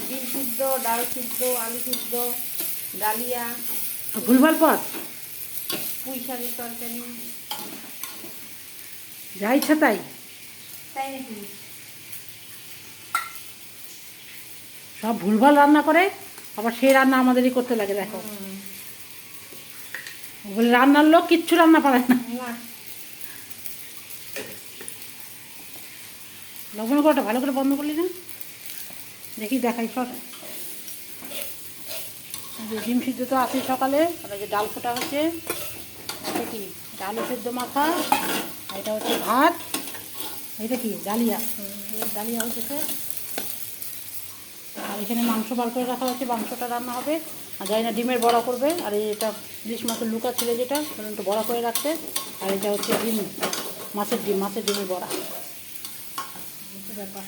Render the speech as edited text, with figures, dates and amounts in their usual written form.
ডিম সিদ্ধ, ডাল সিদ্ধ, আলু সিদ্ধ, ডালিয়া, ভুলভাল পথ, পুঁই শাকের তরকারি। যা ইচ্ছা তাই। তাই নাকি? সব ভুলভাল রান্না করে, আবার সেই রান্না আমাদেরই করতে লাগে। দেখো, বলে রান্নার লোক কিচ্ছু রান্না পারে না। না। লবণ করাটা ভালো করে বন্ধ করলি না? দেখি দেখাই সর। যে ডিম সিদ্ধ তো আছে সকালে, আর যে ডাল ফোটা হচ্ছে, এটা কি আলু সেদ্ধ মাখা, আর এটা হচ্ছে ভাত, এটা কি ডালিয়া, ডালিয়া হচ্ছে। আর এখানে মাংস বার করে রাখা হচ্ছে, মাংসটা রান্না হবে। আর জানি না ডিমের বড়া করবে। আর এটা ইলিশ মাছের লুকা ছিল যেটা, একটু বড়া করে রাখতে। আর এটা হচ্ছে ডিম, মাছের ডিমের বড়া। ব্যাপার।